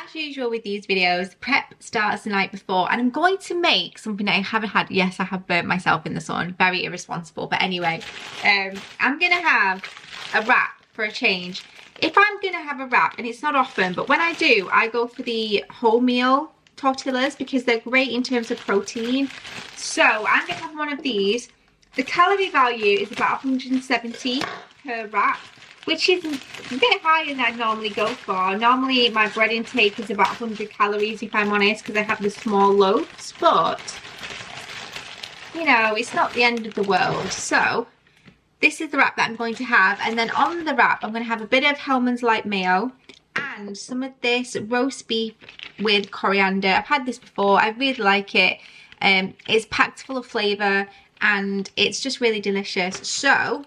as usual with these videos, prep starts the night before, and I'm going to make something that I haven't had. Yes, I have burnt myself in the sun, very irresponsible, but anyway, I'm gonna have a wrap for a change. If I'm gonna have a wrap, and it's not often, but when I do, I go for the wholemeal tortillas because they're great in terms of protein. So I'm gonna have one of these. The calorie value is about 170 per wrap, which is a bit higher than I'd normally go for. Normally my bread intake is about 100 calories if I'm honest, because I have the small loaves, but you know, it's not the end of the world. So this is the wrap that I'm going to have, and then on the wrap I'm going to have a bit of Hellmann's light mayo and some of this roast beef with coriander. I've had this before, I really like it. It's packed full of flavour and it's just really delicious. So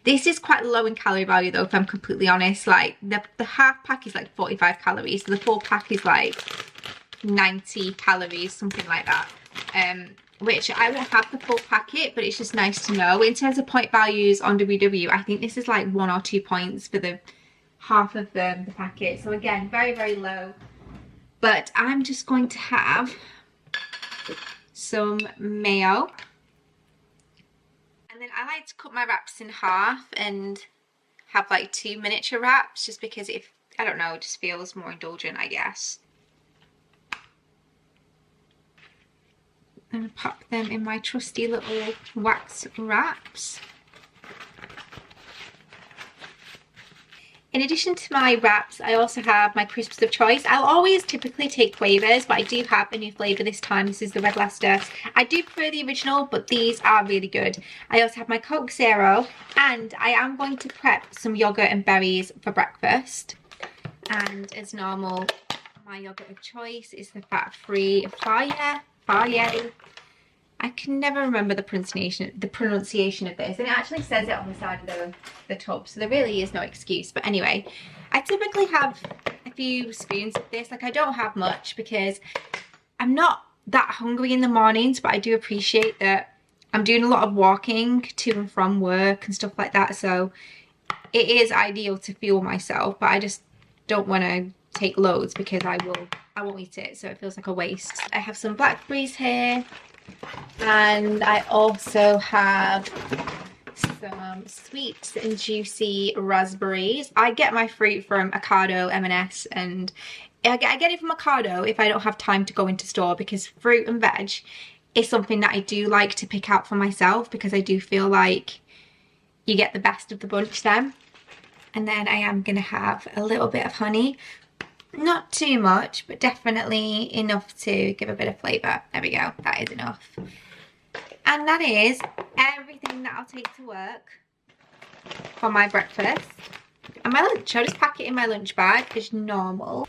this is quite low in calorie value though, if I'm completely honest. Like the half pack is like 45 calories, so the full pack is like 90 calories, something like that. Which I won't have the full packet, but it's just nice to know. In terms of point values on WW, I think this is like 1 or 2 points for the half of the packet. So again, very, very low. But I'm just going to have some mayo. And then I like to cut my wraps in half and have like 2 miniature wraps, just because I don't know, it just feels more indulgent, I guess. And pop them in my trusty little wax wraps. In addition to my wraps, I also have my crisps of choice. I'll always typically take flavours, but I do have a new flavour this time. This is the Red Leicester. I do prefer the original, but these are really good. I also have my Coke Zero, and I am going to prep some yoghurt and berries for breakfast. And as normal, my yoghurt of choice is the fat-free Fire. I can never remember the pronunciation of this, and it actually says it on the side of the tub, so there really is no excuse. But anyway, I typically have a few spoons of this. Like, I don't have much because I'm not that hungry in the mornings, but I do appreciate that I'm doing a lot of walking to and from work and stuff like that, so it is ideal to fuel myself, but I just don't want to take loads because I won't eat it, so it feels like a waste. I have some blackberries here, and I also have some sweet and juicy raspberries. I get my fruit from Ocado M&S, and I get it from Ocado if I don't have time to go into store, because fruit and veg is something that I do like to pick out for myself, because I do feel like you get the best of the bunch then. And then I am going to have a little bit of honey. Not too much, but definitely enough to give a bit of flavour. There we go, that is enough. And that is everything that I'll take to work for my breakfast. And my lunch, I'll just pack it in my lunch bag as normal.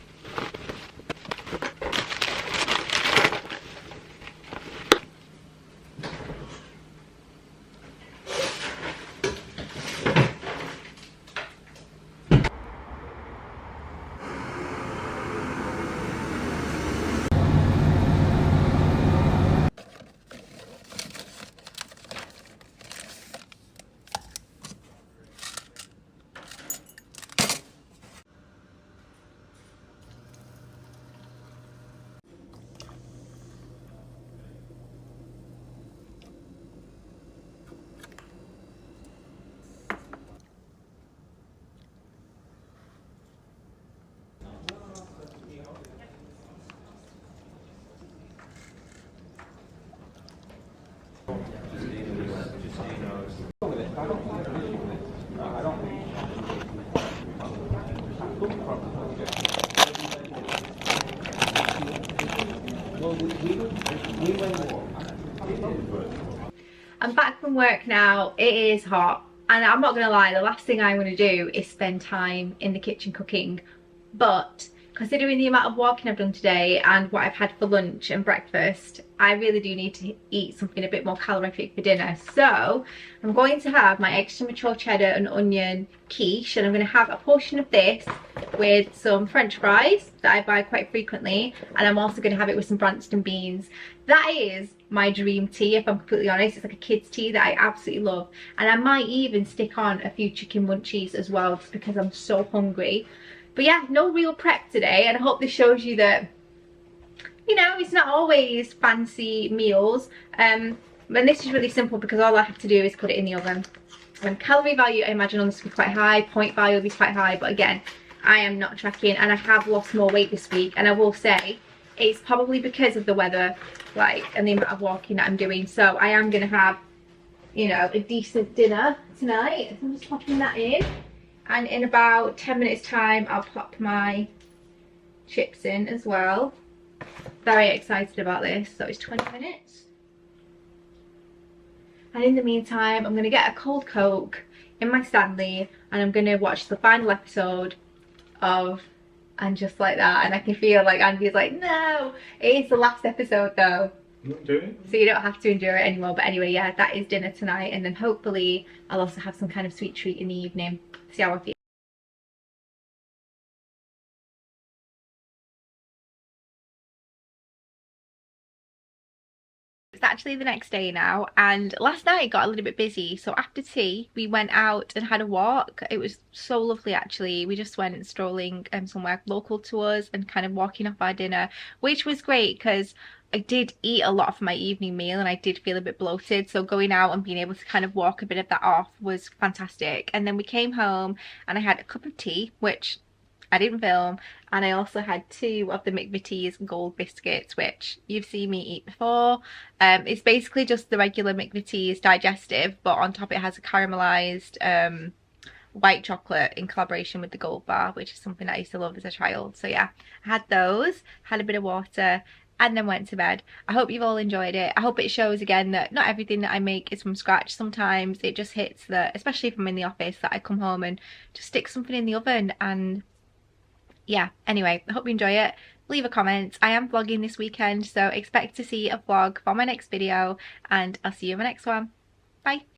I'm back from work now. It is hot, and I'm not gonna lie, the last thing I want to do is spend time in the kitchen cooking, but considering the amount of walking I've done today and what I've had for lunch and breakfast, I really do need to eat something a bit more calorific for dinner. So I'm going to have my extra mature cheddar and onion quiche, and I'm going to have a portion of this with some French fries that I buy quite frequently, and I'm also going to have it with some Branston beans. That is my dream tea, if I'm completely honest. It's like a kid's tea that I absolutely love, and I might even stick on a few chicken munchies as well, just because I'm so hungry. But yeah, no real prep today, and I hope this shows you that, you know, it's not always fancy meals. And this is really simple because all I have to do is put it in the oven. And calorie value, I imagine on this will be quite high, point value will be quite high, but again, I am not tracking, and I have lost more weight this week, and I will say it's probably because of the weather, like, and the amount of walking that I'm doing. So I am going to have, you know, a decent dinner tonight. So I'm just popping that in, and in about 10 minutes time I'll pop my chips in as well. Very excited about this. So it's 20 minutes, and in the meantime I'm going to get a cold Coke in my Stanley, and I'm going to watch the final episode of And Just Like That. And I can feel like Andy's like, no, it is the last episode though, not doing it, so you don't have to endure it anymore. But anyway, yeah, that is dinner tonight, and then hopefully I'll also have some kind of sweet treat in the evening. See how I feel. It's actually the next day now, and last night it got a little bit busy, so after tea we went out and had a walk. It was so lovely actually. We just went strolling somewhere local to us and kind of walking off our dinner, which was great because I did eat a lot for my evening meal and I did feel a bit bloated, so going out and being able to kind of walk a bit of that off was fantastic. And then we came home and I had a cup of tea, which I didn't film, and I also had 2 of the McVitie's gold biscuits, which you've seen me eat before. It's basically just the regular McVitie's digestive, but on top it has a caramelized white chocolate in collaboration with the gold bar, which is something that I used to love as a child. So yeah, I had those, had a bit of water, and then went to bed. I hope you've all enjoyed it. I hope it shows again that not everything that I make is from scratch. Sometimes it just hits that, especially if I'm in the office, that I come home and just stick something in the oven. And yeah, anyway, I hope you enjoy it. Leave a comment. I am vlogging this weekend, so expect to see a vlog for my next video, and I'll see you in my next one. Bye.